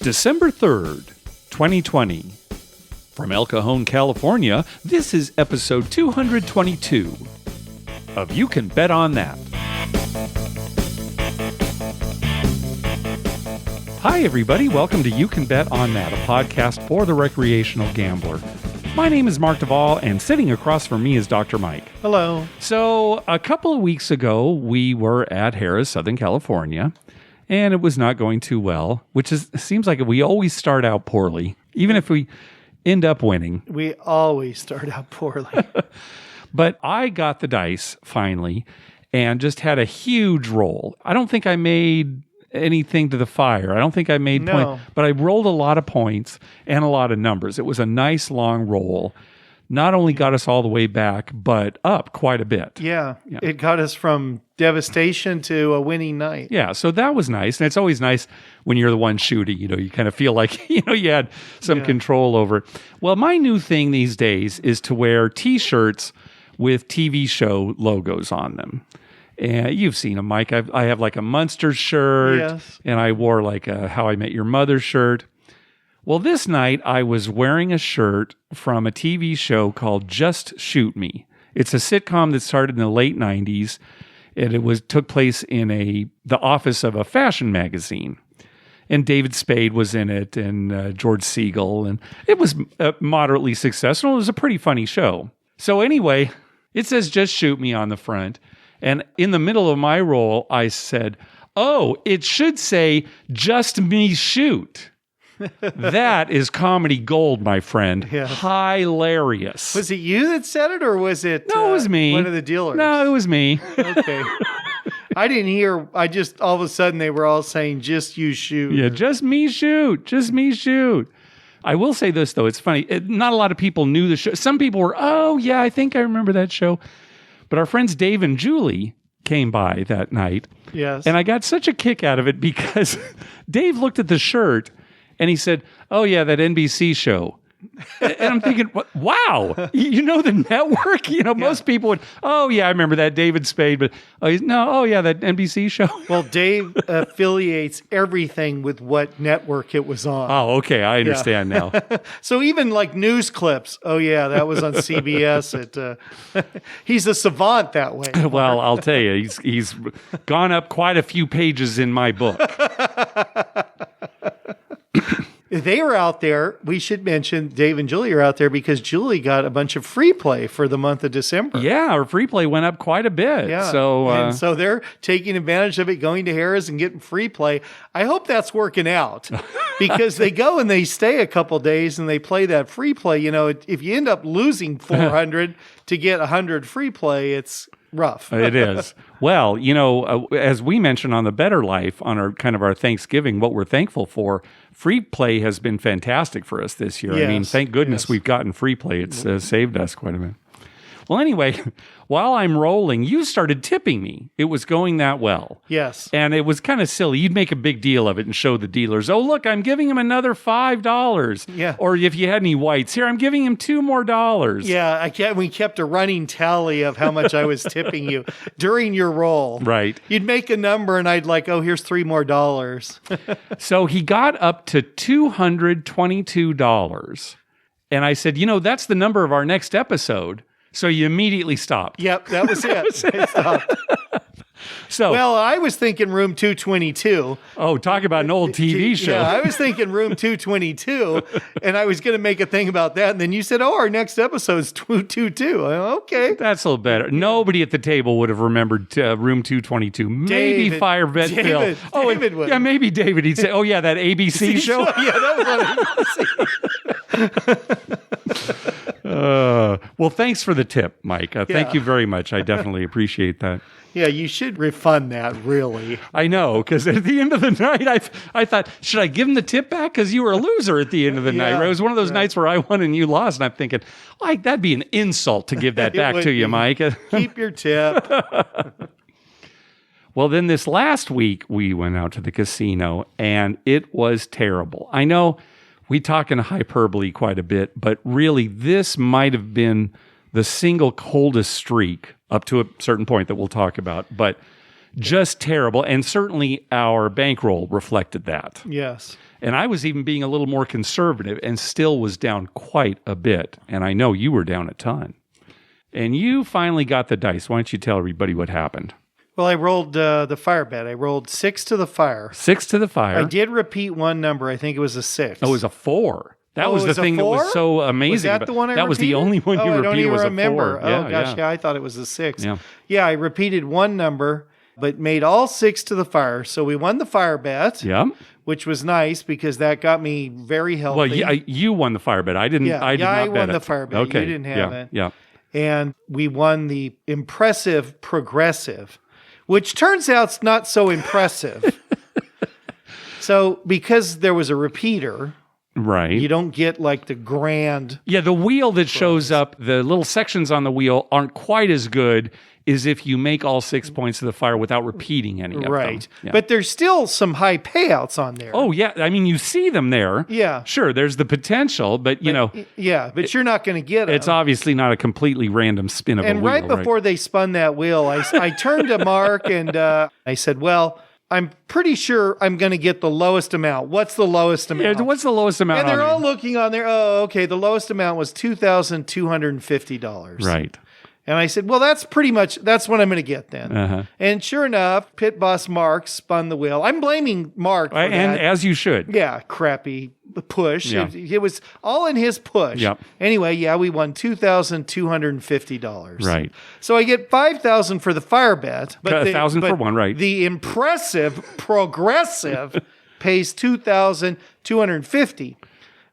December 3rd, 2020. From El Cajon, California, this is episode 222 of You Can Bet on That. Hi, everybody. Welcome to You Can Bet on That, a podcast for the recreational gambler. My name is Mark Duvall, and sitting across from me is Dr. Mike. Hello. So, a couple of weeks ago, we were at Harrah's, Southern California, and it was not going too well, seems like we always start out poorly, even if we end up winning. We always start out poorly. But I got the dice, finally, and just had a huge roll. I don't think I made anything to the fire. I don't think I made points, but I rolled a lot of points and a lot of numbers. It was a nice long roll. Not only got us all the way back, but up quite a bit. Yeah. It got us from devastation to a winning night. Yeah, so that was nice. And it's always nice when you're the one shooting, you kind of feel like, you had some control over it. Well, my new thing these days is to wear T-shirts with TV show logos on them. And you've seen them, Mike. I have like a Munster shirt, and I wore like a How I Met Your Mother shirt. Well, this night I was wearing a shirt from a TV show called Just Shoot Me. It's a sitcom that started in the late 90s, and it took place in the office of a fashion magazine. And David Spade was in it, and George Segal, and it was moderately successful. It was a pretty funny show. So anyway, it says Just Shoot Me on the front, and in the middle of my roll, I said, "Oh, it should say Just Me Shoot." That is comedy gold, my friend. Yes. Hilarious. Was it you that said it, or was it? No, it was me. One of the dealers. No, it was me. Okay. I didn't hear. I just all of a sudden they were all saying, "Just you shoot." Yeah, just me shoot. Just me shoot. I will say this though, it's funny. Not a lot of people knew the show. Some people were, "Oh yeah, I think I remember that show." But our friends Dave and Julie came by that night. Yes. And I got such a kick out of it because Dave looked at the shirt. And he said, "Oh, yeah, that NBC show." And I'm thinking, wow, you know the network? Most people would, "Oh, yeah, I remember that David Spade." But, that NBC show. Well, Dave affiliates everything with what network it was on. Oh, okay, I understand now. So even like news clips, "Oh, yeah, that was on CBS." He's a savant that way. Well, I'll tell you, he's gone up quite a few pages in my book. They were out there. We should mention Dave and Julie are out there because Julie got a bunch of free play for the month of December. Yeah, our free play went up quite a bit. Yeah. So they're taking advantage of it, going to Harrah's and getting free play. I hope that's working out because they go and they stay a couple days and they play that free play. If you end up losing 400 to get 100 free play, it's rough. It is. Well, as we mentioned on the Better Life, on our kind of our Thanksgiving, what we're thankful for, free play has been fantastic for us this year. Yes, I mean, thank goodness we've gotten free play. It's saved us quite a bit. Well, anyway, while I'm rolling, you started tipping me. It was going that well. Yes. And it was kind of silly. You'd make a big deal of it and show the dealers, "Oh, look, I'm giving him another $5. Yeah. Or if you had any whites, "Here, I'm giving him $2 more." Yeah, we kept a running tally of how much I was tipping you during your roll. Right. You'd make a number and I'd like, "Oh, here's $3 more." So he got up to $222. And I said, "That's the number of our next episode." So you immediately stopped. Yep, that was it. I stopped. Well, I was thinking room 222. Oh, talk about an old TV show. Yeah, I was thinking room 222, and I was going to make a thing about that. And then you said, "Oh, our next episode is 222. Okay. That's a little better. Nobody at the table would have remembered room 222. Maybe Firevet Phil. David would. Yeah, maybe David. He'd say, "Oh, yeah, that ABC show." Yeah, that was on ABC. Well, thanks for the tip, Mike. Thank you very much. I definitely appreciate that. Yeah, you should refund that, really. I know, because at the end of the night, I thought, should I give him the tip back? Because you were a loser at the end of the night. Right? It was one of those nights where I won and you lost, and I'm thinking, that'd be an insult to give that back to you, Mike. Keep your tip. Well, then this last week, we went out to the casino, and it was terrible. I know we talk in hyperbole quite a bit, but really, this might have been the single coldest streak up to a certain point that we'll talk about. But just terrible. And certainly our bankroll reflected that. Yes. And I was even being a little more conservative and still was down quite a bit. And I know you were down a ton. And you finally got the dice. Why don't you tell everybody what happened? Well, I rolled the fire bet. I rolled 6 to the fire. 6 to the fire. I did repeat one number. I think it was a 6. Oh, it was a 4. That was the thing that was so amazing. Was that the one I That was the repeated? only one you I don't repeated even was remember. a 4. Oh, gosh, yeah, I thought it was a 6. Yeah. Yeah, I repeated one number, but made all 6 to the fire. So we won the fire bet, which was nice because that got me very healthy. Well, you won the fire bet. I didn't. Yeah, I did not I bet won it. the fire bet. Okay. You didn't have it. Yeah. And we won the impressive progressive, which turns out not so impressive. So because there was a repeater, right, you don't get like the grand. Yeah, the wheel that shows up, the little sections on the wheel aren't quite as good as if you make all 6 points of the fire without repeating any of them. Right. Yeah. But there's still some high payouts on there. Oh, yeah. I mean, you see them there. Yeah. Sure, there's the potential, but you know. Yeah, but you're not going to get it. It's obviously not a completely random spin of a wheel. And right before they spun that wheel, I turned to Mark and I said, well, I'm pretty sure I'm going to get the lowest amount. What's the lowest amount? Yeah, what's the lowest amount? And they're all looking on there. Oh, okay. The lowest amount was $2,250. Right. And I said, well, that's what I'm going to get then. Uh-huh. And sure enough, pit boss Mark spun the wheel. I'm blaming Mark for that. And as you should. Yeah, crappy push. Yeah. It was all in his push. Yep. Anyway, yeah, we won $2,250. Right. So I get $5,000 for the fire bet. But $1,000 for one, right. The impressive progressive pays $2,250.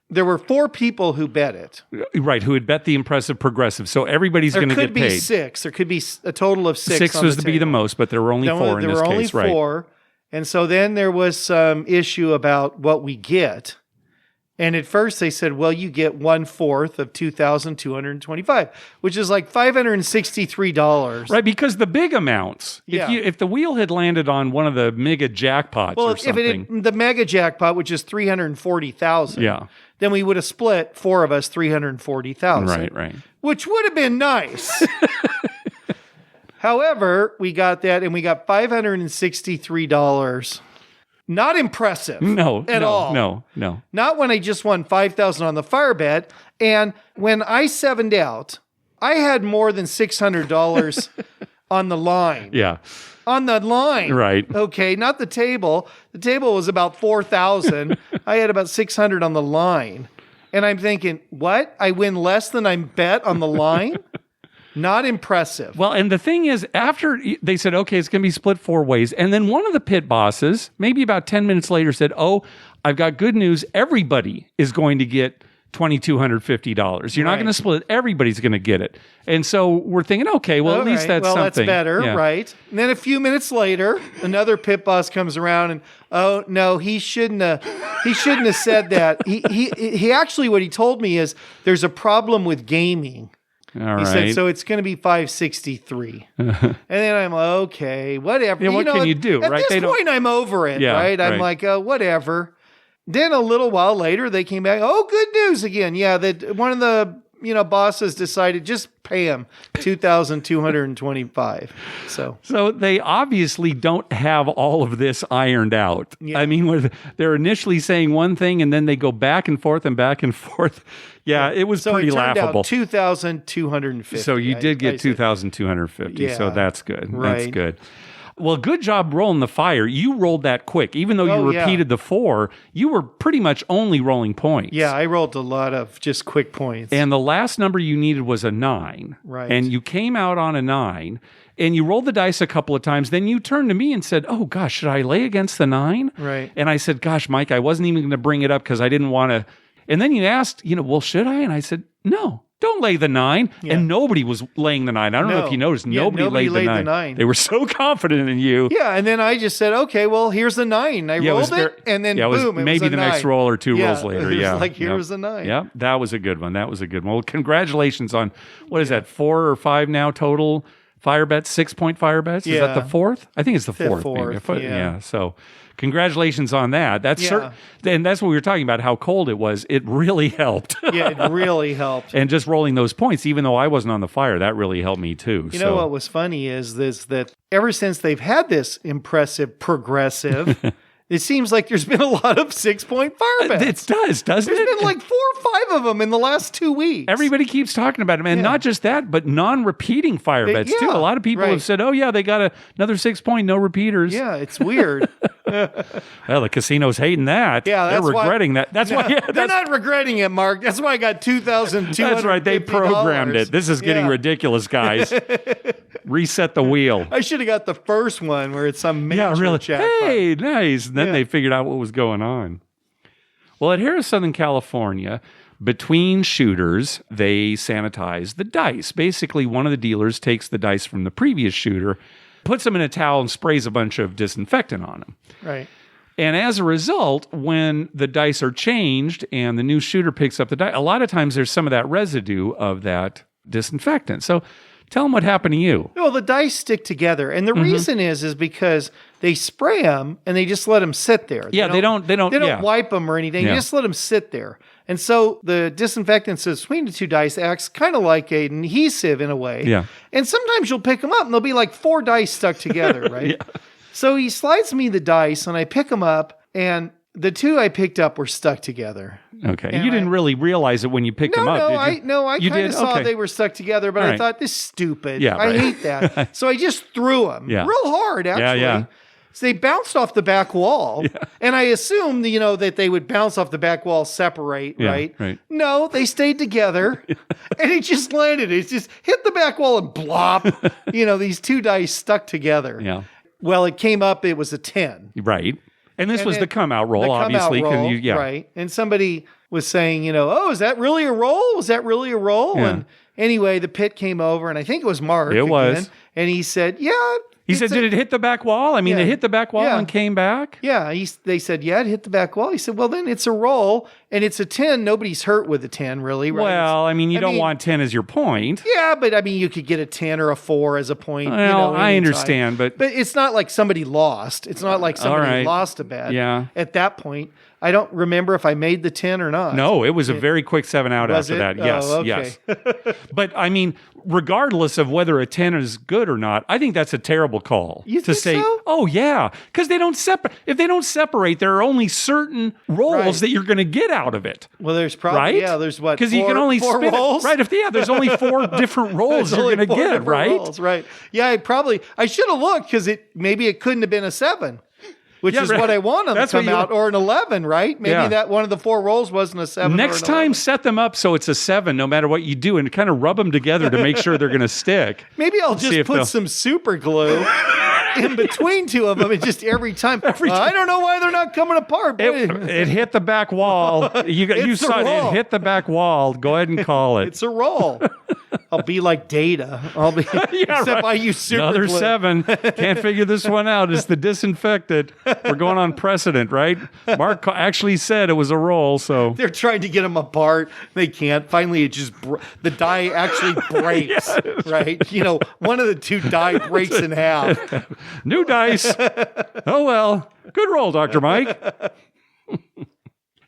There were 4 people who bet it. Right, who had bet the impressive progressive. So everybody's going to get paid. There could be 6. There could be a total of 6. 6 was to be the most, but there were only 4 in this case. There were only 4. And so then there was some issue about what we get. And at first they said, well, you get 1/4 of $2,225, which is like $563. Right, because the big amounts, if the wheel had landed on one of the mega jackpots or something. The mega jackpot, which is $340,000, then we would have split 4 of us $340,000. Right. Which would have been nice. However, we got that and we got $563. Not impressive. At all. No. Not when I just won $5,000 on the fire bet. And when I 7'd out, I had more than $600 on the line. Yeah. On the line. Right. Okay, not the table. The table was about $4,000. I had about $600 on the line. And I'm thinking, what? I win less than I bet on the line? Not impressive. Well, and the thing is, after they said, okay, it's going to be split 4 ways. And then one of the pit bosses, maybe about 10 minutes later, said, oh, I've got good news. Everybody is going to get $2,250. You're not going to split it. Everybody's going to get it. And so we're thinking, okay, well, at least that's something. That's better, right? And then a few minutes later, another pit boss comes around and, oh, no, he shouldn't have said that. He actually, what he told me is there's a problem with gaming. He said, so it's going to be $563. And then I'm like, okay, whatever. Yeah, what can you do, at right? At this point, I'm over it, right? I'm like, whatever. Then a little while later, they came back. Oh, good news again. Yeah, that one of the bosses decided just pay him $2,225. So they obviously don't have all of this ironed out. Yeah. I mean, they're initially saying one thing and then they go back and forth and back and forth. Yeah, it was pretty laughable. So it turned out $2,250. So you did get $2,250. Yeah, so that's good. Right. That's good. Well, good job rolling the fire. You rolled that quick. Even though you repeated the 4, you were pretty much only rolling points. Yeah, I rolled a lot of just quick points. And the last number you needed was a 9. Right. And you came out on a 9. And you rolled the dice a couple of times. Then you turned to me and said, oh, gosh, should I lay against the 9? Right. And I said, gosh, Mike, I wasn't even going to bring it up because I didn't want to. And then you asked, well, should I? And I said, no. Don't lay the 9. Yeah. And nobody was laying the 9. I don't know if you noticed. Nobody laid the 9. They were so confident in you. Yeah. And then I just said, okay, well, here's the 9. I rolled it. And then boom, it was maybe the 9. Next roll or 2 rolls later. It was like, here's the 9. Yeah. That was a good one. Well, congratulations on, what is that, 4 or 5 now total fire bets, 6-point fire bets? Is that the 4th? I think it's the 4th. Maybe. Yeah. So congratulations on that. And that's what we were talking about, how cold it was. It really helped. Yeah, it really helped. And just rolling those points, even though I wasn't on the fire, that really helped me too. You know what was funny is that ever since they've had this impressive progressive, it seems like there's been a lot of 6-point fire bets. It does, doesn't it? There's been like 4 or 5 of them in the last 2 weeks. Everybody keeps talking about them. And not just that, but non-repeating fire bets too. A lot of people have said, oh yeah, they got another 6-point, no repeaters. Yeah, it's weird. Well, the casino's hating that. Yeah, they're regretting that. That's why they're not regretting it, Mark. That's why I got $2,200. That's right. They programmed it. This is getting ridiculous, guys. Reset the wheel. I should have got the first one where it's some major jackpot. Hey, nice. And then they figured out what was going on. Well, at Harris Southern California, between shooters, they sanitize the dice. Basically, one of the dealers takes the dice from the previous shooter, puts them in a towel, and sprays a bunch of disinfectant on them. Right. And as a result, when the dice are changed and the new shooter picks up the dice, a lot of times there's some of that residue of that disinfectant. So tell them what happened to you. Well, the dice stick together. And the reason is because they spray them and they just let them sit there. Yeah, they don't wipe them or anything. You just let them sit there. And so the disinfectant sits between the 2 dice, acts kind of like an adhesive in a way. Yeah. And sometimes you'll pick them up and there'll be like 4 dice stuck together, right? Yeah. So he slides me the dice and I pick them up, and the 2 I picked up were stuck together. Okay. And you didn't really realize it when you picked them up, did you? I kind of saw they were stuck together, but I thought, this is stupid. Yeah, I hate that. So I just threw them real hard, actually. Yeah. So they bounced off the back wall, and I assumed, that they would bounce off the back wall, separate, right? No, they stayed together, and it just landed. It just hit the back wall and blop. These 2 dice stuck together. Yeah. Well, it came up. It was a 10. Right. And this was the come out roll, obviously. Roll, right. And somebody was saying, oh, is that really a roll? Was that really a roll? Yeah. And anyway, the pit came over, and I think it was Mark. It was. And he said, yeah. He said, did it hit the back wall? I mean, it hit the back wall and came back? Yeah. They said, yeah, it hit the back wall. He said, well, then it's a roll, and it's a 10. Nobody's hurt with a 10, really, right? Well, you don't want 10 as your point. Yeah, but you could get a 10 or a 4 as a point. Well, I understand, but it's not like somebody lost. It's not like somebody lost a bet. Yeah. At that point, I don't remember if I made the 10 or not. No, it was a very quick 7 out after that. Yes, okay. yes. But regardless of whether a 10 is good or not, I think that's a terrible call. You think say, so? Oh yeah, because they don't separate. If they don't separate, there are only certain rolls that you're going to get out of it. Well, there's probably there's what? Because you can only 4 spin rolls, right? There's only 4 different rolls you're going to get, right? Rolls, right? Yeah, I should have looked because maybe it couldn't have been a 7. Which is what I want them to come out, or an 11, right? Maybe that one of the 4 rolls wasn't a 7. Next time, set them up so it's a 7, no matter what you do, and kind of rub them together to make sure they're going to stick. Maybe I'll just put some super glue in between 2 of them, and just every time. I don't know why they're not coming apart. It hit the back wall. You saw it hit the back wall. Go ahead and call it. It's a roll. I'll be like Data. I'll be except I use super Another glue. 7. Can't figure this one out. It's the disinfected. We're going on precedent, right? Mark actually said it was a roll, so they're trying to get them apart. They can't. Finally, it just the die actually breaks. Right? One of the 2 die breaks in half. New dice. Oh well. Good roll, Dr. Mike.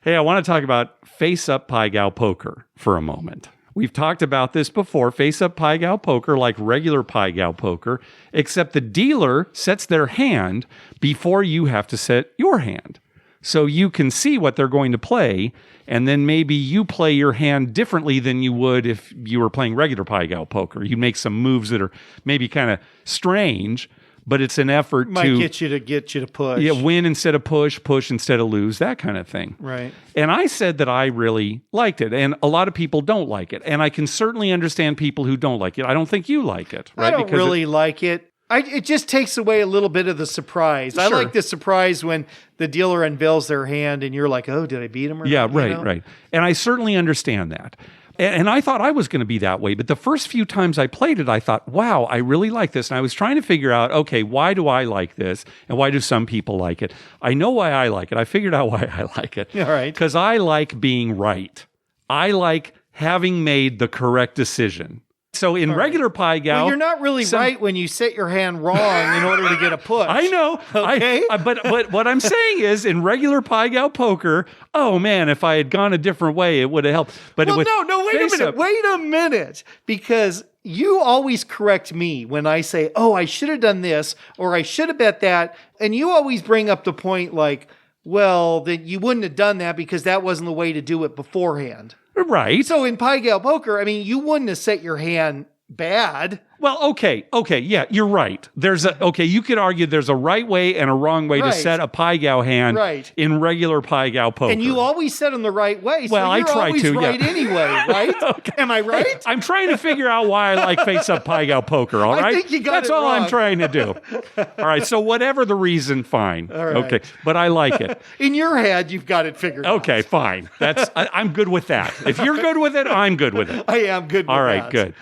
Hey, I want to talk about face-up pie gow poker for a moment. We've talked about this before, face-up pie gow poker, like regular pie gow poker, except the dealer sets their hand before you have to set your hand. So you can see what they're going to play, and then maybe you play your hand differently than you would if you were playing regular pie gow poker. You make some moves that are maybe kind of strange, but it's an effort might get you to push. Yeah, win instead of push instead of lose, that kind of thing. Right. And I said that I really liked it, and a lot of people don't like it. And I can certainly understand people who don't like it. I don't think you like it, right? I don't really like it. It just takes away a little bit of the surprise. Sure. I like the surprise when the dealer unveils their hand and you're like, oh, did I beat him or not? Yeah, right. And I certainly understand that. And I thought I was going to be that way. But the first few times I played it, I thought, wow, I really like this. And I was trying to figure out, okay, why do I like this? And why do some people like it? I know why I like it. I figured out why I like it. All right. Because I like being right. I like having made the correct decision. So in regular pie gow, Well, you're not really right when you set your hand wrong in order to get a push. I know. Okay. But what I'm saying is, in regular pie gow poker, oh man, if I had gone a different way, it would have helped. But Well, no, wait a minute. Because you always correct me when I say, oh, I should have done this, or I should have bet that. And you always bring up the point like, well, that you wouldn't have done that because that wasn't the way to do it beforehand. Right. So in pie gow poker, I mean, you wouldn't have set your hand bad. Well, okay, yeah, you're right. You could argue there's a right way and a wrong way to set a pie gow hand in regular pie gow poker. And you always set them the right way. So well, I try always to, right anyway, right? Okay. Am I right? Hey, I'm trying to figure out why I like face-up pie gow poker, all right? I think you got That's it all wrong. I'm trying to do. All right, so whatever the reason, fine. All right. Okay, but I like it. In your head, you've got it figured out. Okay, fine. I'm good with that. If you're good with it, I'm good with it. I am good with all right, that. good.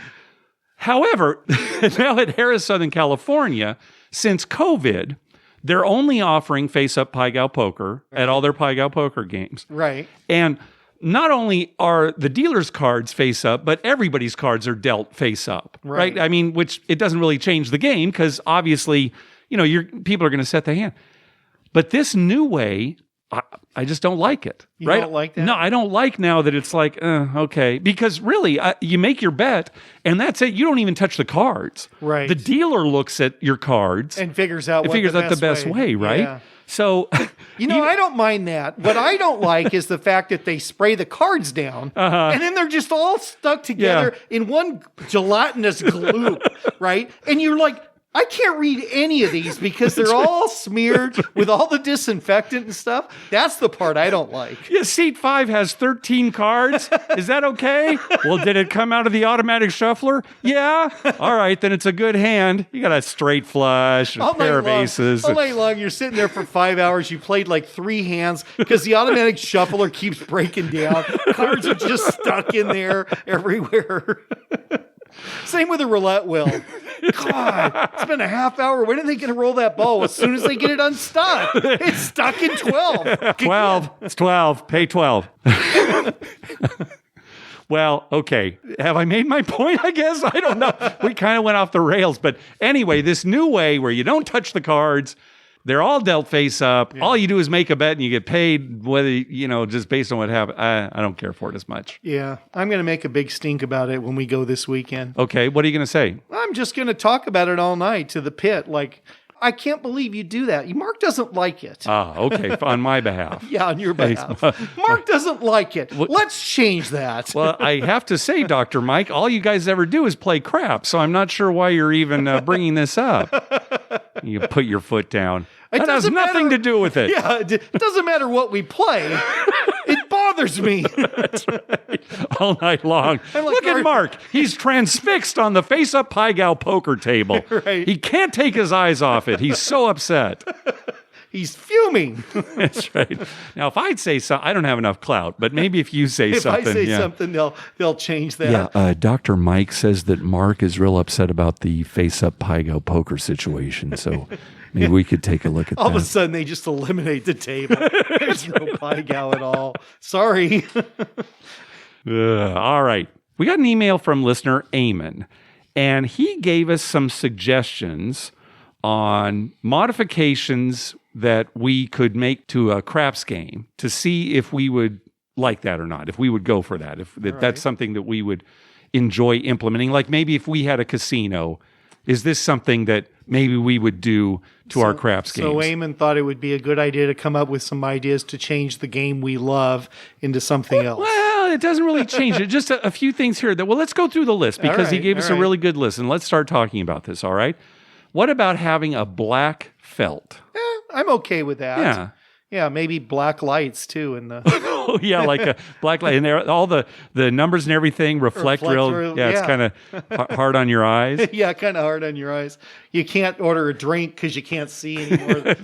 However, now at Harrah's Southern California, since COVID, they're only offering face-up pie gow poker at all their pie gow poker games. Right. And not only are the dealer's cards face-up, but everybody's cards are dealt face-up. Right? I mean, which it doesn't really change the game because obviously, people are going to set the hand. But this new way, I just don't like it. You right? don't like that? No, I don't like now that it's like, okay. Because really, you make your bet, and that's it. You don't even touch the cards. Right. The dealer looks at your cards. And figures out the best way, right? Yeah. So, I don't mind that. What I don't like is the fact that they spray the cards down, and then they're just all stuck together in one gelatinous gloop, right? And you're like, I can't read any of these because they're all smeared with all the disinfectant and stuff. That's the part I don't like. Yeah, seat 5 has 13 cards. Is that okay? Well, did it come out of the automatic shuffler? Yeah. All right, then it's a good hand. You got a straight flush, a pair of aces. All night long, you're sitting there for 5 hours. You played like 3 hands because the automatic shuffler keeps breaking down. Cards are just stuck in there everywhere. Same with the roulette wheel. God, it's been a half hour. When are they going to roll that ball? As soon as they get it unstuck. It's stuck in 12. 12. It's 12. Pay 12. Well, okay. Have I made my point, I guess? I don't know. We kind of went off the rails. But anyway, this new way where you don't touch the cards, they're all dealt face up. Yeah. All you do is make a bet and you get paid, whether, just based on what happened. I don't care for it as much. Yeah. I'm going to make a big stink about it when we go this weekend. Okay. What are you going to say? I'm just going to talk about it all night to the pit. Like, I can't believe you do that. Mark doesn't like it. Okay. On my behalf. Yeah, on your behalf. Mark doesn't like it. Let's change that. Well, I have to say, Dr. Mike, all you guys ever do is play crap. So I'm not sure why you're even bringing this up. You put your foot down. That has nothing to do with it. Yeah, it doesn't matter what we play. It bothers me. That's right. All night long. Look at Mark. He's transfixed on the face-up pie gow poker table. Right. He can't take his eyes off it. He's so upset. He's fuming. That's right. Now, if I'd say something, I don't have enough clout, but maybe if you say something. If I say something, they'll change that. Yeah, Dr. Mike says that Mark is real upset about the face-up pie gow poker situation, so maybe we could take a look at that. All of a sudden, they just eliminate the table. There's no pie gow at all. Sorry. All right. We got an email from listener Eamon, and he gave us some suggestions on modifications that we could make to a craps game to see if we would like that or not, if we would go for that, if that's something that we would enjoy implementing. Like maybe if we had a casino, is this something that maybe we would do to our craps games? So Eamon thought it would be a good idea to come up with some ideas to change the game we love into something else. Well, it doesn't really change it. Just a few things here. Let's go through the list because he gave us a really good list, and let's start talking about this, all right? What about having a black felt? I'm okay with that. Yeah. Yeah, maybe black lights too in the Oh yeah, like a black light, and there all the numbers and everything reflect real. Yeah, it's kind of hard on your eyes. Yeah, kind of hard on your eyes. You can't order a drink because you can't see anymore.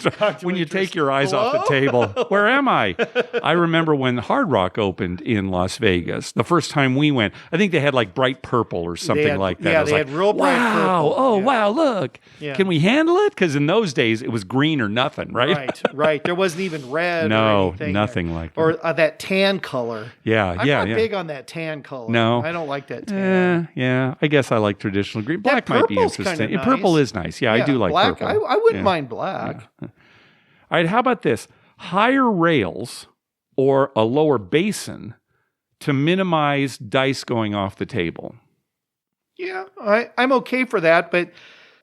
When you take your eyes off the table, where am I? I remember when Hard Rock opened in Las Vegas. The first time we went, I think they had like bright purple or something like that. Yeah, they had real bright purple. Oh, wow, look. Yeah. Can we handle it? Because in those days, it was green or nothing, right? Right. There wasn't even red or anything. No, nothing like that. Or that that tan color. Yeah, I'm not big on that tan color. No. I don't like that tan. Yeah. I guess I like traditional green. Black might be interesting. Nice. Purple is nice. Yeah, I do like black, purple. I wouldn't mind black. Yeah. All right, how about this? Higher rails or a lower basin to minimize dice going off the table. Yeah, I'm okay for that, but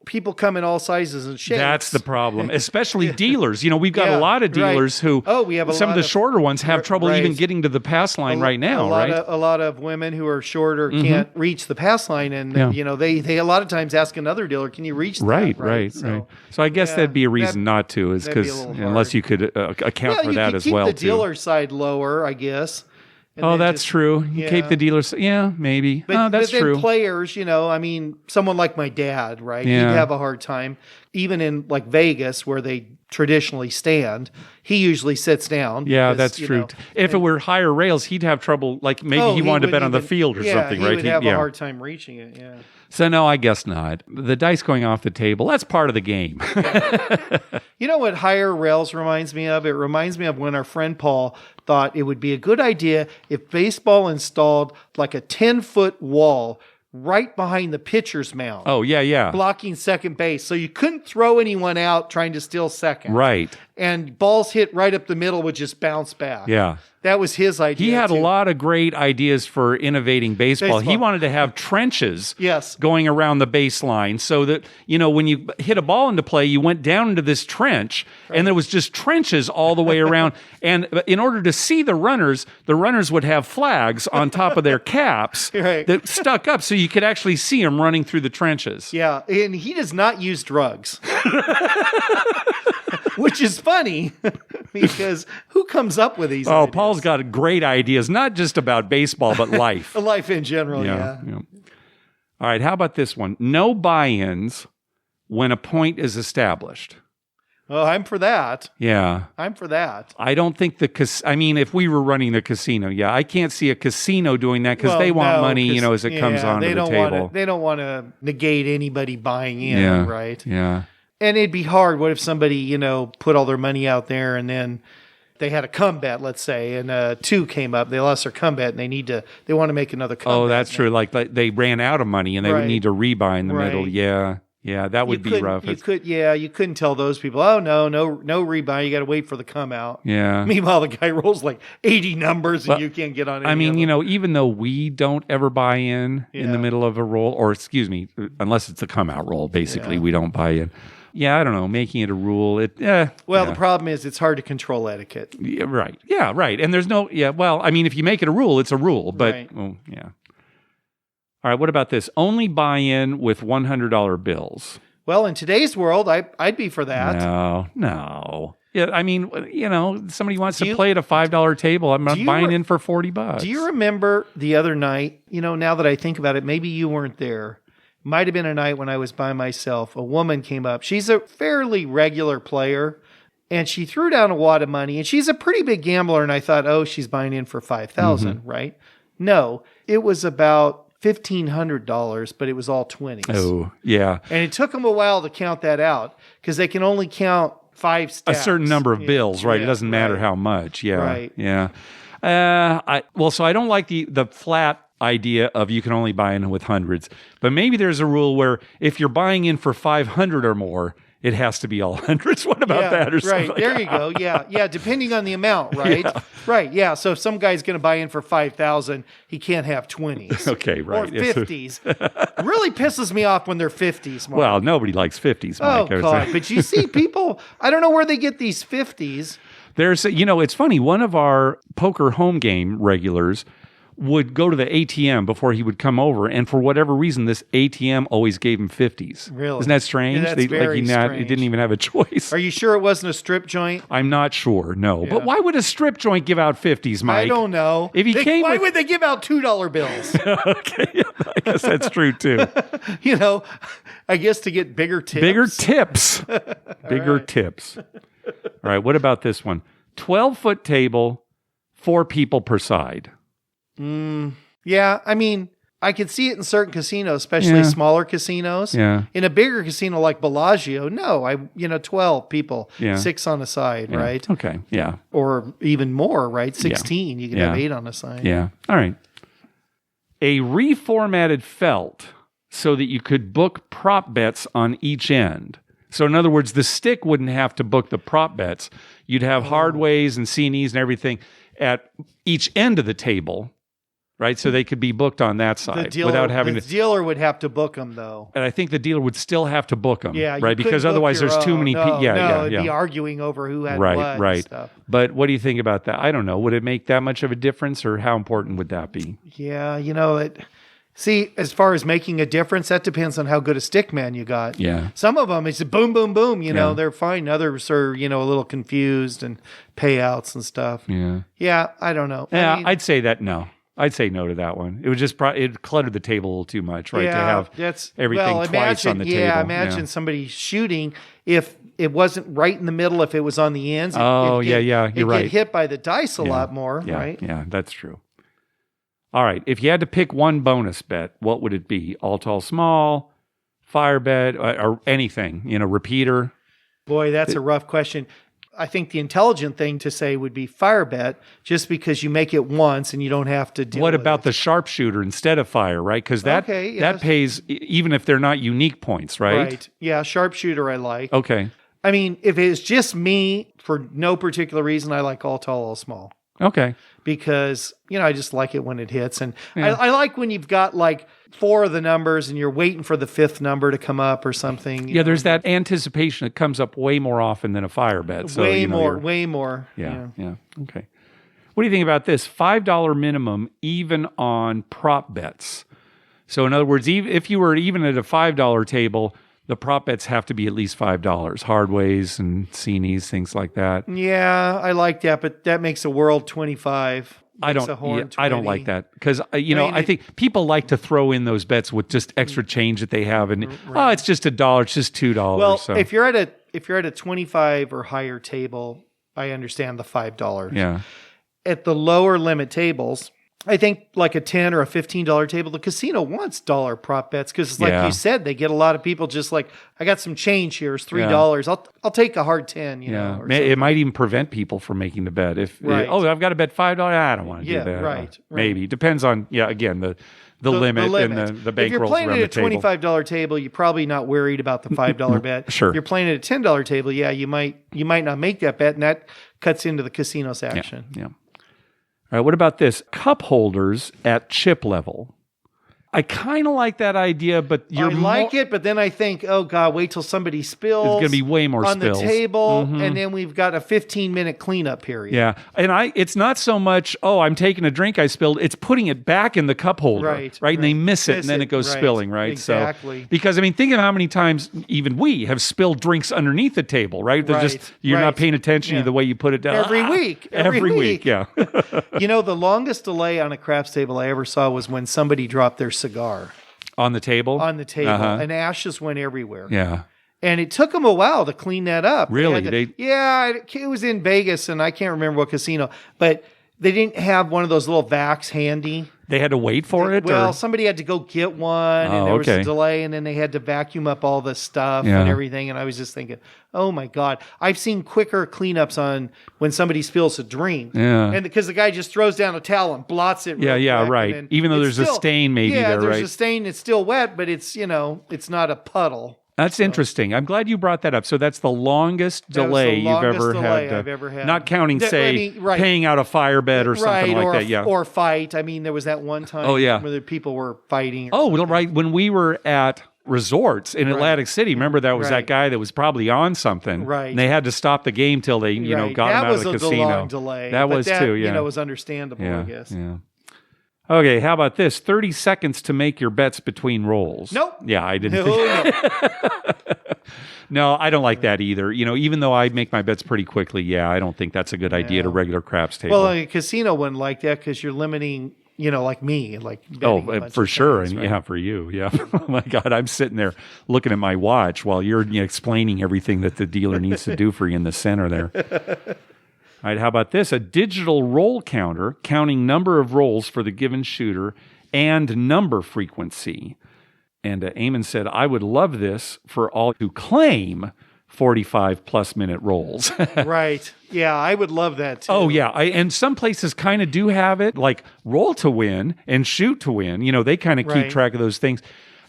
people come in all sizes and shapes. That's the problem, especially dealers. We've got a lot of dealers who, we have some of the shorter ones have trouble even getting to the pass line right now, a lot of women who are shorter can't reach the pass line, and they a lot of times ask another dealer, "Can you reach that?" Right. So I guess that'd be a reason not to, is because unless you could account for that as well. Keep the dealer side lower, I guess. That's true. You keep the dealers. Yeah, maybe. That's true. Players, someone like my dad, right? He'd have a hard time. Even in like Vegas, where they traditionally stand, he usually sits down. Yeah, that's true. If it were higher rails, he'd have trouble. Like maybe he wanted to bet on the field or something, right? He would have a hard time reaching it. Yeah. So no, I guess not. The dice going off the table, that's part of the game. You know what higher rails reminds me of? It reminds me of when our friend Paul thought it would be a good idea if baseball installed like a 10-foot wall right behind the pitcher's mound. Oh, yeah. Blocking second base. So you couldn't throw anyone out trying to steal second. Right. And balls hit right up the middle would just bounce back. Yeah. That was his idea. He had a lot of great ideas for innovating baseball. He wanted to have trenches going around the baseline so that, when you hit a ball into play, you went down into this trench and there was just trenches all the way around. And in order to see the runners would have flags on top of their caps that stuck up so you could actually see them running through the trenches. Yeah, and he does not use drugs. Which is funny because who comes up with these ideas? Paul's got great ideas, not just about baseball, but life. Life in general, yeah. All right, how about this one? No buy-ins when a point is established. Oh, I'm for that. Yeah. I'm for that. I don't think if we were running the casino, I can't see a casino doing that because they want money, as it comes onto the table. They don't want to negate anybody buying in, right? Yeah. And it'd be hard. What if somebody, put all their money out there and then they had a come bet, let's say, and 2 came up. They lost their come bet and they want to make another come bet. Oh, that's true. Like they ran out of money and they would need to rebuy in the middle. Yeah. Yeah, that would be rough. You couldn't tell those people, oh, no rebuy. You got to wait for the come out. Yeah. Meanwhile, the guy rolls like 80 numbers and you can't get on any of them. Even though we don't ever buy in the middle of a roll, or excuse me, unless it's a come out roll, basically, we don't buy in. Yeah, I don't know. Making it a rule. The problem is it's hard to control etiquette. Yeah, right. Yeah, right. And there's no. Yeah, well, if you make it a rule, it's a rule. But yeah. All right. What about this? Only buy in with $100 bills. Well, in today's world, I'd be for that. No. Yeah, somebody wants to play at a $5 table. I'm not buying in for $40. Do you remember the other night? Now that I think about it, maybe you weren't there. Might have been a night when I was by myself. A woman came up. She's a fairly regular player, and she threw down a wad of money, and she's a pretty big gambler, and I thought, she's buying in for $5,000, right? No, it was about $1,500, but it was all 20s. Oh, yeah. And it took them a while to count that out because they can only count 5 stacks. A certain number of bills, right? It doesn't matter how much. Yeah. Right. Yeah. So I don't like the flat idea of you can only buy in with hundreds, but maybe there's a rule where if you're buying in for 500 or more, it has to be all hundreds. What about that? Or something? Right. There you go. Yeah. Depending on the amount, right? Yeah. Right. Yeah. So if some guy's going to buy in for 5,000, he can't have 20s. Okay. Right. Or 50s. Really pisses me off when they're 50s, Mark. Well, nobody likes 50s, Mike. Oh, God. But you see people, I don't know where they get these 50s. There's, it's funny. One of our poker home game regulars would go to the ATM before he would come over, and for whatever reason, this ATM always gave him 50s. Really? Isn't that strange? Yeah, that's very strange. He didn't even have a choice. Are you sure it wasn't a strip joint? I'm not sure, no. Yeah. But why would a strip joint give out 50s, Mike? I don't know. Why would they give out $2 bills? Okay, I guess that's true, too. I guess to get bigger tips. Bigger tips. Bigger tips. All right, what about this one? 12-foot table, 4 people per side. Yeah, I could see it in certain casinos, especially smaller casinos. Yeah. In a bigger casino like Bellagio, no, 12 people, Yeah. 6 on a side, right? Okay. Yeah. Or even more, right? 16. You can have 8 on a side. Yeah. All right. A reformatted felt so that you could book prop bets on each end. So in other words, the stick wouldn't have to book the prop bets. You'd have hardways and C&Es and everything at each end of the table, right? So they could be booked on that side without having the dealer would have to book them, though. And I think the dealer would still have to book them, Yeah, right? Because otherwise there's too many people. It'd be arguing over who had what and stuff. But what do you think about that? I don't know. Would it make that much of a difference, or how important would that be? Yeah, See, as far as making a difference, that depends on how good a stick man you got. Yeah. Some of them, it's boom, boom, boom. They're fine. Others are, a little confused and payouts and stuff. Yeah. Yeah, I don't know. Yeah, I'd say that no. I'd say no to that one. It would just it cluttered the table a little too much, right? To have everything twice on the table. Yeah, imagine somebody shooting if it wasn't right in the middle, if it was on the ends. You're right. It get hit by the dice a lot more, right? Yeah, that's true. All right. If you had to pick one bonus bet, what would it be? All tall, small, fire bet, or anything? Repeater. Boy, that's a rough question. I think the intelligent thing to say would be fire bet, just because you make it once and you don't have to deal with it. What about the sharpshooter instead of fire, right? Because that pays even if they're not unique points, right? Right. Yeah, sharpshooter I like. Okay. I mean, if it's just me, for no particular reason, I like all tall, all small. Okay. Because, I just like it when it hits. And I like when you've got like 4 of the numbers and you're waiting for the 5th number to come up or something. Yeah, there's that anticipation. It comes up way more often than a fire bet. So, way more. Yeah. Okay. What do you think about this? $5 minimum even on prop bets. So in other words, if you were even at a $5 table, the prop bets have to be at least $5. Hardways and C&Es, things like that. Yeah, I like that, but that makes a world 25. I don't like that because I think people like to throw in those bets with just extra change that they have, and it's just $1, it's just $2. Well, so. if you're at a 25 or higher table, I understand the $5. Yeah. At the lower limit tables, I think like a $10 or a $15 table, the casino wants dollar prop bets because, like you said, they get a lot of people just like, I got some change here, it's $3. I'll take a hard 10. It might even prevent people from making the bet. If I've got to bet $5, I don't want to do that. Right. Maybe depends on again the limit and the bankrolls around the table. If you're playing at a $25 table, you're probably not worried about the $5 bet. Sure. If you're playing at a $10 table, you might not make that bet, and that cuts into the casino's action. Yeah. All right, what about this? Cup holders at chip level. I kind of like that idea, but I like it, but then I think, oh God, wait till somebody spills. There's going to be way more on spills the table, and then we've got a 15-minute cleanup period. Yeah, and it's not so much, I'm taking a drink I spilled. It's putting it back in the cup holder, right? And they miss it, and then it goes spilling, right? Exactly. So, because think of how many times even we have spilled drinks underneath the table, right? They're you're not paying attention to the way you put it down. Every week. Yeah. The longest delay on a craps table I ever saw was when somebody dropped their cigar. On the table? On the table. And ashes went everywhere. Yeah. And it took them a while to clean that up. Really? It was in Vegas, and I can't remember what casino, but they didn't have one of those little vacs handy. They had to wait for it? Well, somebody had to go get one, and there was a delay, and then they had to vacuum up all the stuff and everything. And I was just thinking, oh my God. I've seen quicker cleanups on when somebody spills a drink. Yeah. And because the guy just throws down a towel and blots it. Right. Even though there's a stain maybe there, right? There's a stain. It's still wet, but it's not a puddle. That's interesting. I'm glad you brought that up. So that's the longest delay you've ever had. I've ever had. Not counting, paying out a fire bet or something like that. Yeah. Or fight. I mean, there was that one time where the people were fighting. Right. When we were at resorts in Atlantic City, remember that was that guy that was probably on something. Right. And they had to stop the game till they, got him out of the casino. That was a long delay. That was too, yeah. It was understandable, I guess. Yeah. Okay, how about this? 30 seconds to make your bets between rolls. Nope. Yeah, I didn't No, I don't like that either. Even though I make my bets pretty quickly, I don't think that's a good idea at a regular craps table. Well, a casino wouldn't like that because you're limiting, like me. For sure. Things, and right? for you. Yeah. Oh my God, I'm sitting there looking at my watch while you're explaining everything that the dealer needs to do for you in the center there. All right, how about this? A digital roll counter counting number of rolls for the given shooter and number frequency. And Eamon said, I would love this for all who claim 45 plus minute rolls. Right. Yeah, I would love that too. Oh, yeah. And some places kind of do have it, like roll to win and shoot to win. They kind of keep Right. track of those things.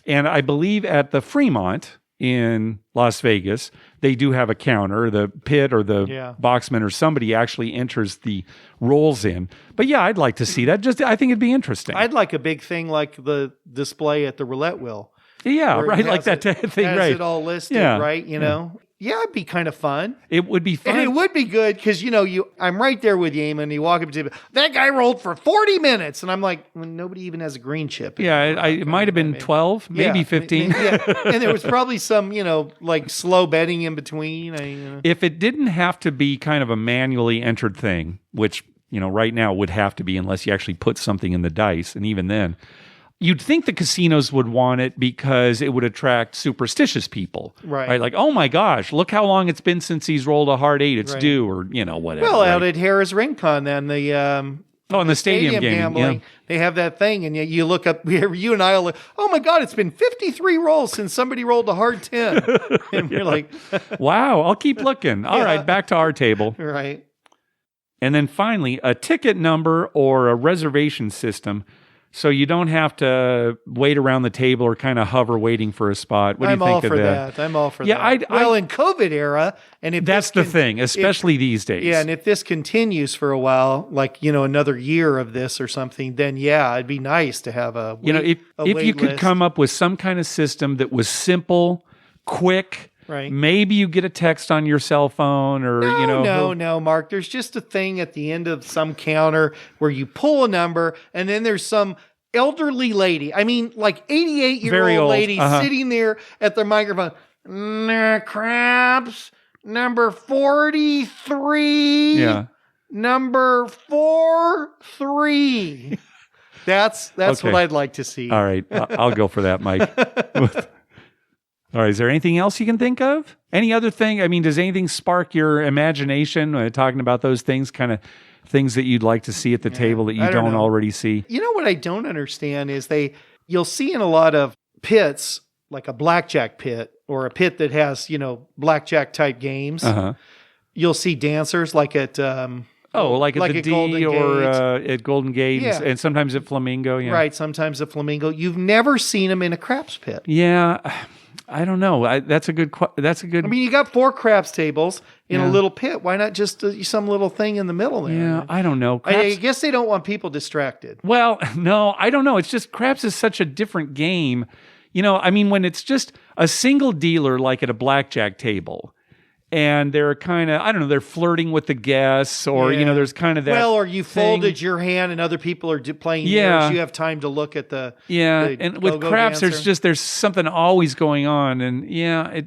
And I believe at the Fremont in Las Vegas, they do have a counter. The pit or the boxman or somebody actually enters the rolls in. But yeah, I'd like to see that. I think it'd be interesting. I'd like a big thing like the display at the roulette wheel. Yeah, right. Like that thing, has right? It all listed, Yeah. right? Yeah, it'd be kind of fun. It would be fun. And it would be good because, I'm right there with you, Eamon. You walk up to me, that guy rolled for 40 minutes. And I'm like, well, nobody even has a green chip. Yeah, it might have been 12, maybe 15. And there was probably some, like slow betting in between. If it didn't have to be kind of a manually entered thing, which, right now would have to be unless you actually put something in the dice. And even then, you'd think the casinos would want it because it would attract superstitious people. Right. Like, oh my gosh, look how long it's been since he's rolled a hard 8. It's Right. due, or, whatever. Well, out at Harrah's Rincon, then the in the stadium gaming, gambling, they have that thing, and you look up. You and I will look. Oh my God! It's been 53 rolls since somebody rolled a hard 10, and we're like, wow! I'll keep looking. All right, back to our table. Right. And then finally, a ticket number or a reservation system, so you don't have to wait around the table or kind of hover waiting for a spot. What do you think of that? I'm all for Yeah, that. Well, in COVID era, and if that's the thing, especially these days. Yeah, and if this continues for a while, like another year of this or something, then yeah, it'd be nice to have a if you could list. come up with some kind of system that was simple, quick. Right. Maybe you get a text on your cell phone or, No, Mark. There's just a thing at the end of some counter where you pull a number and then there's some elderly lady. I mean, like 88-year-old lady sitting there at the microphone. Craps, number 43. Yeah. Number 43. That's Okay. what I'd like to see. All right. I'll go for that, Mike. All right. Is there anything else you can think of? Any other thing? I mean, does anything spark your imagination talking about those things, kind of things that you'd like to see at the table that you don't already see? You know what I don't understand is you'll see in a lot of pits, like a blackjack pit or a pit that has, blackjack type games. You'll see dancers like at like at the D Golden or Gate. at Golden Gate and sometimes at Flamingo. Yeah. Right. Sometimes at Flamingo. You've never seen them in a craps pit. Yeah. I don't know. That's a good. I mean, you got 4 craps tables in a little pit. Why not just some little thing in the middle there? Yeah, I don't know. I guess they don't want people distracted. Well, no, I don't know. It's just craps is such a different game. I mean, when it's just a single dealer like at a blackjack table, and they're kind of, I don't know, they're flirting with the guests, or there's kind of that. Well, or you thing. folded your hand and other people are playing yours. You have time to look at the and with craps, dancer. there's something always going on, and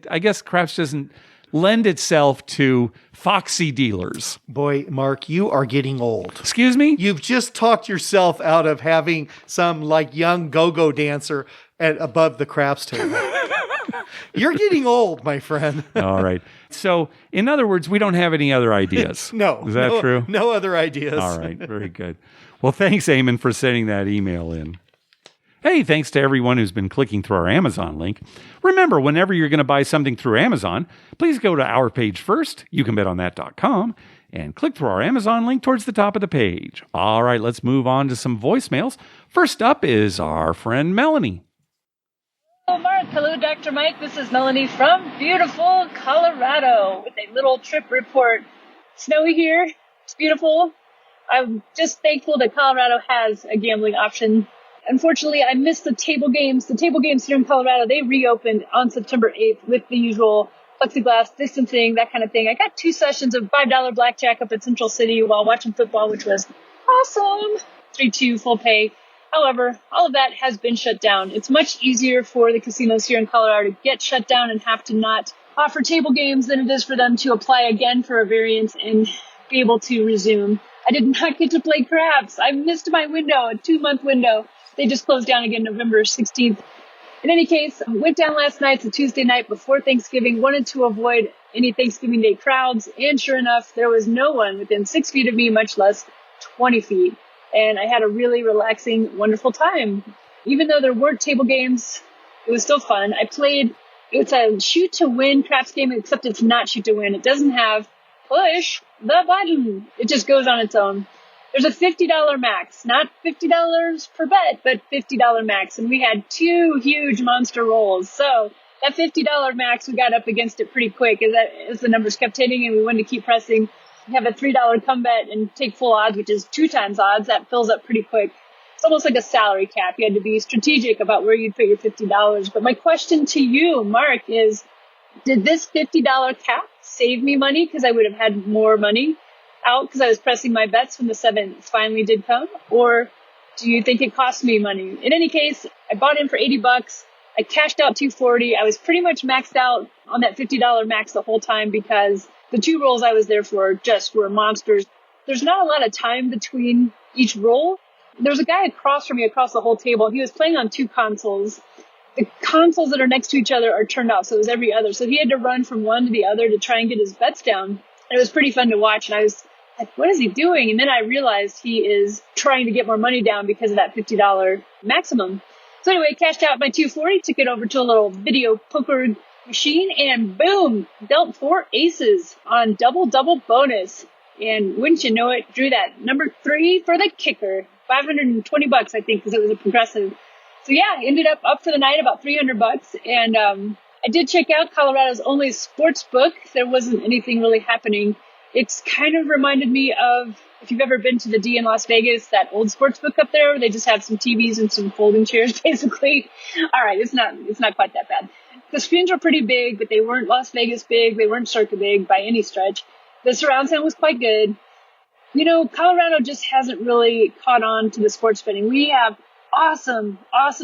I guess craps doesn't lend itself to foxy dealers. Boy, Mark, you are getting old. Excuse me? You've just talked yourself out of having some like young go-go dancer above the craps table. You're getting old, my friend. All right. So, in other words, we don't have any other ideas. No. Is that true? No other ideas. All right. Very good. Well, thanks, Eamon, for sending that email in. Hey, thanks to everyone who's been clicking through our Amazon link. Remember, whenever you're going to buy something through Amazon, please go to our page first, youcanbetonthat.com, and click through our Amazon link towards the top of the page. All right, let's move on to some voicemails. First up is our friend Melanie. Hello, Mark. Hello, Dr. Mike. This is Melanie from beautiful Colorado with a little trip report. Snowy here. It's beautiful. I'm just thankful that Colorado has a gambling option. Unfortunately, I missed the table games. The table games here in Colorado, they reopened on September 8th with the usual plexiglass distancing, that kind of thing. I got 2 sessions of $5 blackjack up at Central City while watching football, which was awesome. 3-2 full pay. However, all of that has been shut down. It's much easier for the casinos here in Colorado to get shut down and have to not offer table games than it is for them to apply again for a variance and be able to resume. I did not get to play craps. I missed my window, a 2-month window. They just closed down again November 16th. In any case, I went down last night. It's a Tuesday night before Thanksgiving. Wanted to avoid any Thanksgiving Day crowds. And sure enough, there was no one within 6 feet of me, much less 20 feet. and I had a really relaxing, wonderful time. Even though there weren't table games, it was still fun. I played, it's a shoot to win craps game, except it's not shoot to win. It doesn't have push the button. It just goes on its own. There's a $50 max, not $50 per bet, but $50 max. And we had 2 huge monster rolls. So that $50 max, we got up against it pretty quick as the numbers kept hitting and we wanted to keep pressing. We have a $3 come bet and take full odds, which is 2 times odds. That fills up pretty quick. It's almost like a salary cap. You had to be strategic about where you'd put your $50. But my question to you, Mark, is did this $50 cap save me money because I would have had more money out because I was pressing my bets when the 7th finally did come? Or do you think it cost me money? In any case, I bought in for $80. I cashed out $240. I was pretty much maxed out on that $50 max the whole time because the 2 rolls I was there for just were monsters. There's not a lot of time between each roll. There's a guy across from me, across the whole table. He was playing on 2 consoles. The consoles that are next to each other are turned off, so it was every other. So he had to run from one to the other to try and get his bets down. And it was pretty fun to watch, and I was like, what is he doing? And then I realized he is trying to get more money down because of that $50 maximum. So anyway, cashed out my $240, took it over to a little video poker machine, and boom, dealt 4 aces on double bonus. And wouldn't you know it, drew that number 3 for the kicker. $520, I think, because it was a progressive. So yeah, ended up for the night about $300. And I did check out Colorado's only sports book. There wasn't anything really happening. It's kind of reminded me of, if you've ever been to the D in Las Vegas, that old sports book up there, where they just have some TVs and some folding chairs, basically. All right, it's not quite that bad. The screens were pretty big, but they weren't Las Vegas big. They weren't Circa big by any stretch. The surround sound was quite good. You know, Colorado just hasn't really caught on to the sports betting. We have awesome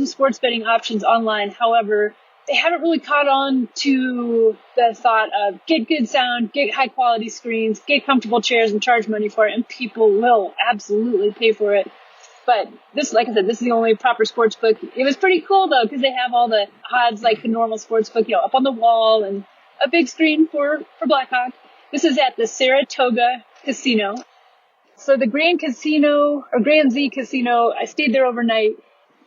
sports betting options online. However, they haven't really caught on to the thought of get good sound, get high quality screens, get comfortable chairs and charge money for it. And people will absolutely pay for it. But this, like I said, this is the only proper sports book. It was pretty cool though, because they have all the odds like the normal sports book, you know, up on the wall and a big screen for Blackhawk. This is at the Saratoga Casino. So the Grand Z Casino, I stayed there overnight.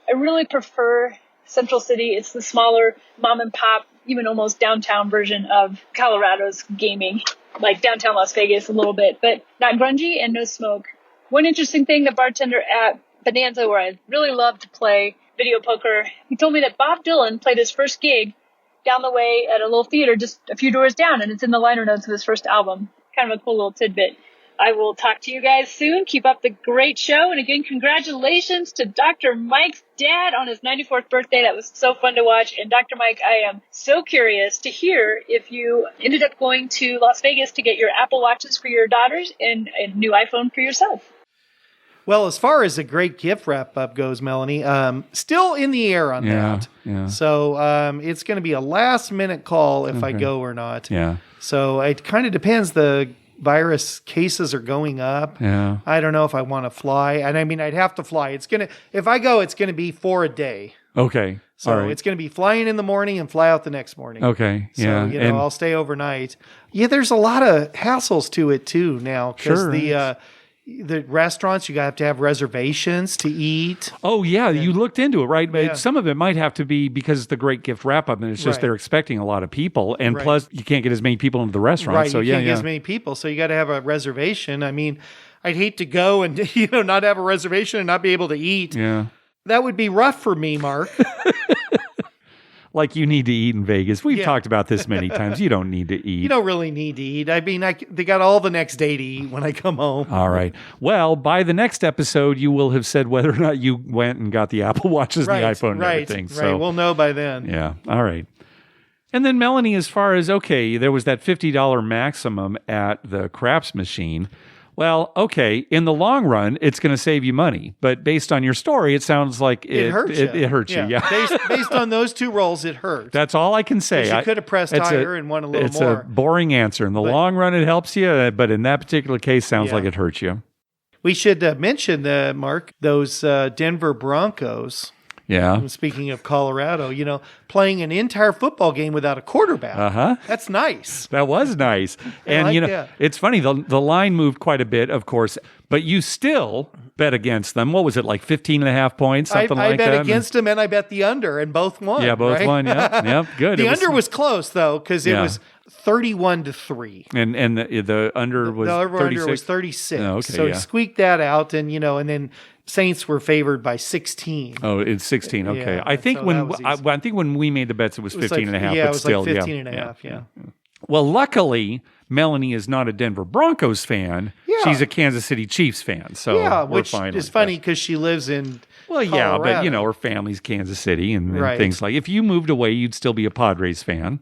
I really prefer Central City. It's the smaller mom and pop, even almost downtown version of Colorado's gaming, like downtown Las Vegas a little bit, but not grungy and no smoke. One interesting thing, the bartender at Bonanza, where I really love to play video poker, he told me that Bob Dylan played his first gig down the way at a little theater just a few doors down, and it's in the liner notes of his first album. Kind of a cool little tidbit. I will talk to you guys soon. Keep up the great show. And again, congratulations to Dr. Mike's dad on his 94th birthday. That was so fun to watch. And Dr. Mike, I am so curious to hear if you ended up going to Las Vegas to get your Apple Watches for your daughters and a new iPhone for yourself. Well, as far as a great gift wrap-up goes, Melanie, still in the air on that. Yeah. So it's going to be a last-minute call if I go or not. Yeah. So it kind of depends. The virus cases are going up. Yeah. I don't know if I want to fly. And I mean, I'd have to fly. If I go, it's going to be for a day. Okay. So all right. it's going to be flying in the morning and fly out the next morning. Okay. Yeah. So, I'll stay overnight. Yeah, there's a lot of hassles to it too now. Because the restaurants, you have to have reservations to eat. Oh, yeah. You looked into it, right? But Yeah. some of it might have to be because it's the great gift wrap-up, and it's just they're expecting a lot of people. And plus, you can't get as many people into the restaurant. Right. So, you can't get as many people. So you got to have a reservation. I mean, I'd hate to go and not have a reservation and not be able to eat. Yeah. That would be rough for me, Mark. Like you need to eat in Vegas. We've talked about this many times. You don't need to eat. You don't really need to eat. I mean, they got all the next day to eat when I come home. All right. Well, by the next episode, you will have said whether or not you went and got the Apple Watches and the iPhone and everything. Right. So, We'll know by then. yeah. All right. And then, Melanie, as far as, okay, there was that $50 maximum at the craps machine. Well, okay, in the long run, it's going to save you money. But based on your story, it sounds like it hurts you. It hurts you, yeah. Based on those 2 rolls, it hurt. That's all I can say. You could have pressed higher and won a little more. It's a boring answer. In the long run, it helps you. But in that particular case, sounds like it hurts you. We should mention, Mark, those Denver Broncos. Yeah. Speaking of Colorado, playing an entire football game without a quarterback. Uh-huh. That's nice. That was nice. And, like that. it's funny. The line moved quite a bit, of course, but you still bet against them. What was it, like 15.5 points, something like that? I bet against them, and I bet the under, and both won. Yeah, both right? won. Yeah, good. The under was close, though, because it was 31-3. And the under was 36? Under was 36. Oh, okay, so he squeaked that out, and then Saints were favored by 16. Oh, it's 16. Okay. Yeah, I think so I think when we made the bets, it was 15.5. Yeah, but it was still, like 15.5. Yeah. Well, luckily, Melanie is not a Denver Broncos fan. Yeah. She's a Kansas City Chiefs fan. So we're which fine. is funny because she lives in yeah, Colorado. but her family's Kansas City and Right. things like. If you moved away, you'd still be a Padres fan.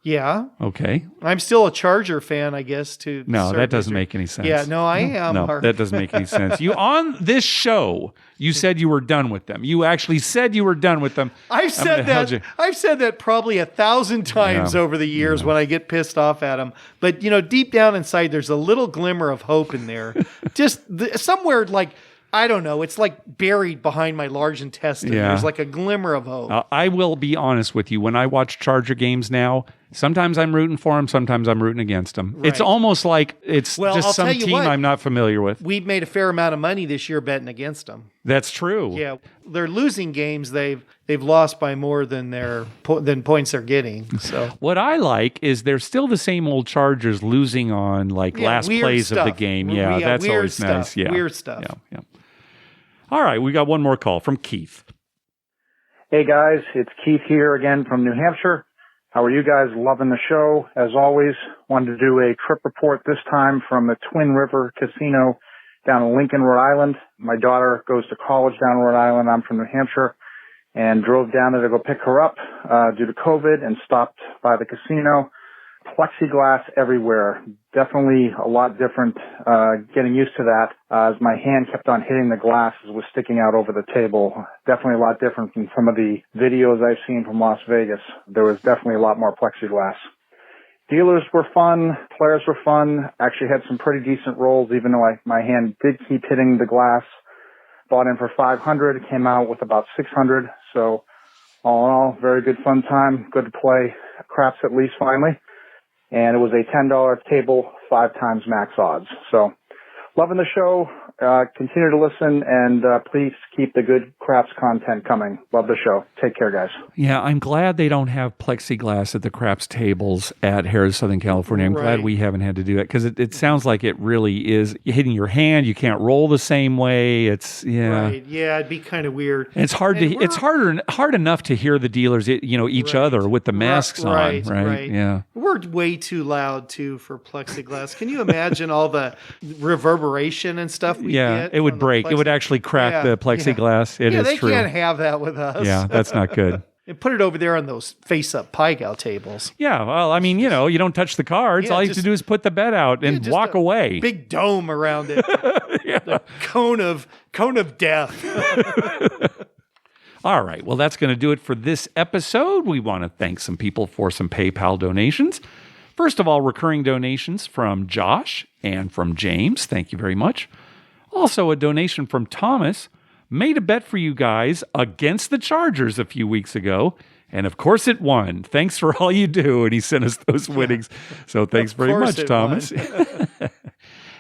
Yeah. Okay. I'm still a Charger fan, I guess, too. No, that doesn't make any sense. Yeah, no, I am. No, Mark. that doesn't make any sense. You on this show, you said you were done with them. You actually said you were done with them. I've said that probably 1,000 times over the years when I get pissed off at them. But deep down inside, there's a little glimmer of hope in there. Just somewhere like, I don't know. It's like buried behind my large intestine. Yeah. There's like a glimmer of hope. I will be honest with you. When I watch Charger games now, sometimes I'm rooting for them. Sometimes I'm rooting against them. Right. It's almost like it's Well, just I'll some tell you team what. I'm not familiar with. We've made a fair amount of money this year betting against them. That's true. Yeah, they're losing games. They've lost by more than than points they're getting. So What I like is they're still the same old Chargers losing on last weird plays of the stuff. game. Yeah, that's weird always stuff. nice. Yeah, Weird stuff. Yeah. All right, we got one more call from Keith. Hey guys, it's Keith here again from New Hampshire. How are you guys? Loving the show. As always, wanted to do a trip report this time from the Twin River Casino down in Lincoln, Rhode Island. My daughter goes to college down in Rhode Island. I'm from New Hampshire and drove down there to go pick her up due to COVID and stopped by the casino. Plexiglass everywhere. Definitely a lot different getting used to that as my hand kept on hitting the glass as it was sticking out over the table. Definitely a lot different from some of the videos I've seen from Las Vegas. There was definitely a lot more plexiglass. Dealers were fun. Players were fun. Actually had some pretty decent rolls even though my hand did keep hitting the glass. Bought in for 500, came out with about 600. So all in all, very good fun time. Good to play craps at least finally. And it was a $10 table, 5 times max odds. So loving the show. Continue to listen and please keep the good craps content coming. Love the show. Take care, guys. Yeah, I'm glad they don't have plexiglass at the craps tables at Harrah's Southern California. I'm glad we haven't had to do that because it sounds like it really is hitting your hand. You can't roll the same way. It's Right. Yeah, it'd be kind of weird. It's hard it's hard enough to hear the dealers, each other with the masks on, right? Yeah. We're way too loud too for plexiglass. Can you imagine all the reverberation and stuff we get? It would break. It would actually crack the plexiglass. It is they true. can't have that with us. Yeah, that's not good. And put it over there on those face-up pie-gow tables. Yeah, well, I mean, you don't touch the cards. Yeah, all you have to do is put the bet out and walk away. Big dome around it. The cone of death. All right. Well, that's going to do it for this episode. We want to thank some people for some PayPal donations. First of all, recurring donations from Josh and from James. Thank you very much. Also, a donation from Thomas. Made a bet for you guys against the Chargers a few weeks ago. And of course it won. Thanks for all you do. And he sent us those winnings. So thanks very much, Thomas.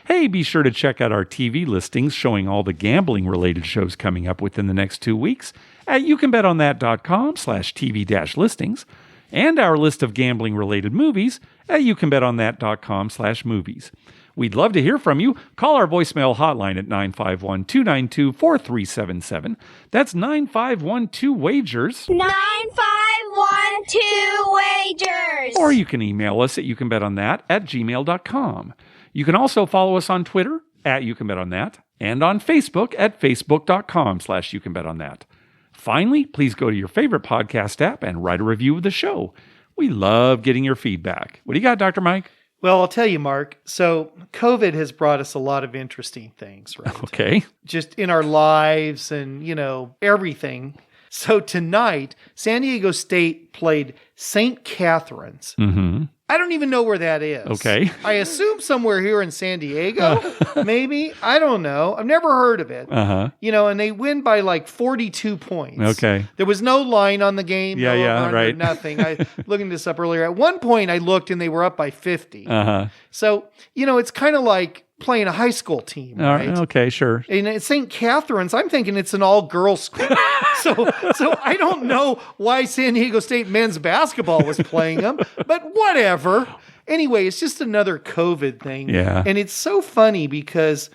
Hey, be sure to check out our TV listings showing all the gambling-related shows coming up within the next 2 weeks at youcanbetonthat.com/TV-listings and our list of gambling-related movies at youcanbetonthat.com/movies. We'd love to hear from you. Call our voicemail hotline at 951-292-4377. That's 9512-WAGERS. 9512-WAGERS. Or you can email us at youcanbetonthat@gmail.com. You can also follow us on Twitter at youcanbetonthat and on Facebook at facebook.com/youcanbetonthat. Finally, please go to your favorite podcast app and write a review of the show. We love getting your feedback. What do you got, Dr. Mike? Well, I'll tell you, Mark. So COVID has brought us a lot of interesting things, right? Okay. Just in our lives and, everything. So tonight, San Diego State played St. Catherine's. Mm-hmm. I don't even know where that is. Okay. I assume somewhere here in San Diego, maybe. I don't know. I've never heard of it. Uh-huh. And they win by like 42 points. Okay. There was no line on the game. Yeah, no yeah, over-under, right. nothing. I looking this up earlier. At one point, I looked and they were up by 50. Uh-huh. So, it's kind of like playing a high school team, All right? right. Okay, sure. And at St. Catherine's, I'm thinking it's an all-girls school. so I don't know why San Diego State men's basketball was playing them, but whatever. Anyway, it's just another COVID thing. Yeah. And it's so funny because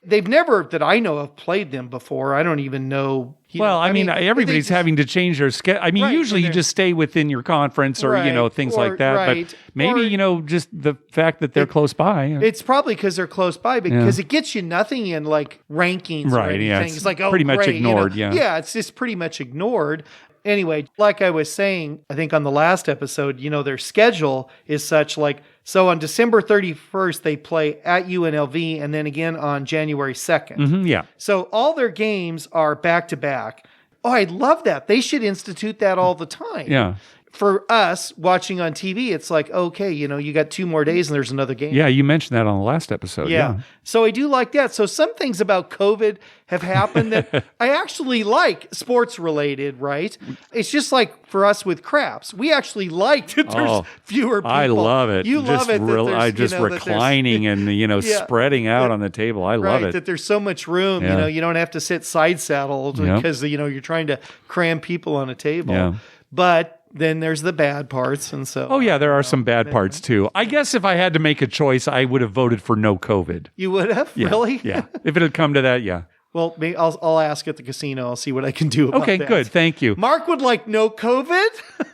they've never, that I know of, played them before. I don't even know. Everybody's having to change their schedule. I mean, Right, usually and you just stay within your conference or, Right, things or- like that. right, But maybe, or- just the fact that they're close by. It's probably because they're close by, because it gets you nothing in like rankings or Right, anything. yeah, It's it's like, oh, pretty much great, ignored, yeah. Yeah, it's just pretty much ignored. Anyway, like I was saying, I think on the last episode, their schedule is such so on December 31st, they play at UNLV and then again on January 2nd. Mhm, yeah. So all their games are back to back. Oh, I love that. They should institute that all the time. Yeah. For us watching on TV, it's like, okay, you got 2 more days and there's another game. Yeah, you mentioned that on the last episode. Yeah. So I do like that. So some things about COVID have happened that I actually like, sports related, right? It's just like for us with craps. We actually like that there's fewer people. I love it. You love it. I just reclining and, spreading out on the table. I love it. That there's so much room. Yeah. You don't have to sit side saddled because, you're trying to cram people on a table. Yeah. But then there's the bad parts. And so. Oh, yeah, there are some bad parts too. I guess if I had to make a choice, I would have voted for no COVID. You would have? Yeah, Really? Yeah. If it had come to that, yeah. Well, maybe I'll ask at the casino. I'll see what I can do about that. Okay, good. Thank you. Mark would like no COVID.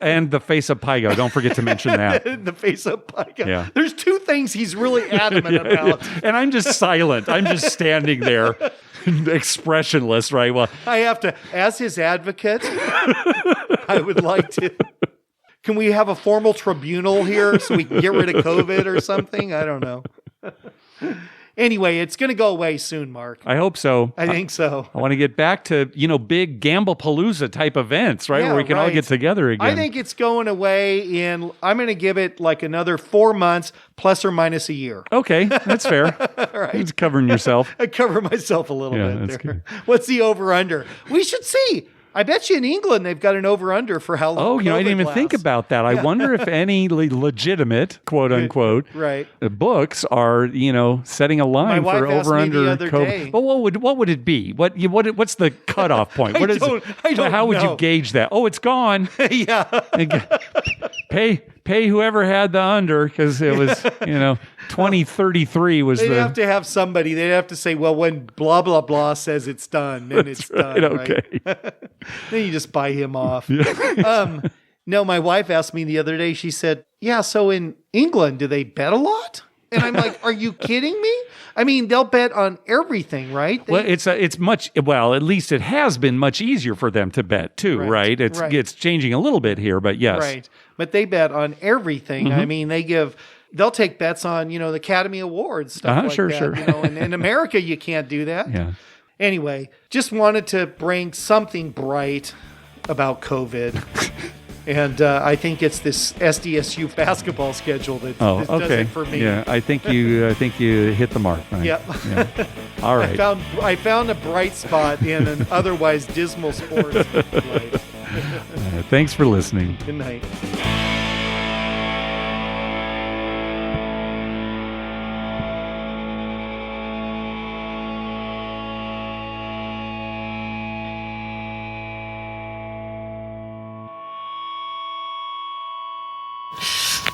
And the face of Pygo. Don't forget to mention that. The face of Pygo. Yeah. There's 2 things he's really adamant about. And I'm just silent. I'm just standing there, expressionless, right? Well, I have to, as his advocate, I would like to. Can we have a formal tribunal here so we can get rid of COVID or something? I don't know. Anyway, it's going to go away soon, Mark. I hope so. I think so. I want to get back to, big Gamble-palooza type events, right? Yeah, Where we can all get together again. I think it's going away I'm going to give it like another 4 months plus or minus a year. Okay, that's fair. Right. It's covering yourself. I cover myself a little Yeah, bit that's there. good. What's the over-under? We should see. I bet you in England they've got an over-under for how long Oh, I didn't COVID even think lasts. about that. I wonder if any legitimate, quote unquote, Right. books are, setting a line My for wife asked me over-under the other COVID. day. But what would it be? What's the cutoff point? I don't How would know. you gauge that? Oh, it's gone. Yeah. Pay whoever had the under because it was 2033 was They'd the have to have somebody. They'd have to say, well, when blah, blah, blah says it's done, then it's done. okay. Right? Then you just buy him off. No, my wife asked me the other day, she said, yeah, so in England, do they bet a lot? And I'm like, are you kidding me? I mean, they'll bet on everything, right? Well, it's much. Well, at least it has been much easier for them to bet too, right? It's changing a little bit here, but yes, Right. But they bet on everything. Mm-hmm. I mean, they'll take bets on, the Academy Awards, stuff like sure, that. sure. And in America, you can't do that. Yeah. Anyway, just wanted to bring something bright about COVID. And I think it's this SDSU basketball schedule that does it for me. Yeah, I think you hit the mark. Right? Yep. Yeah. All right. I found a bright spot in an otherwise dismal sports life. Thanks for listening. Good night.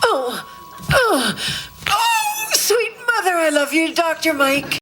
Oh, sweet mother, I love you, Dr. Mike.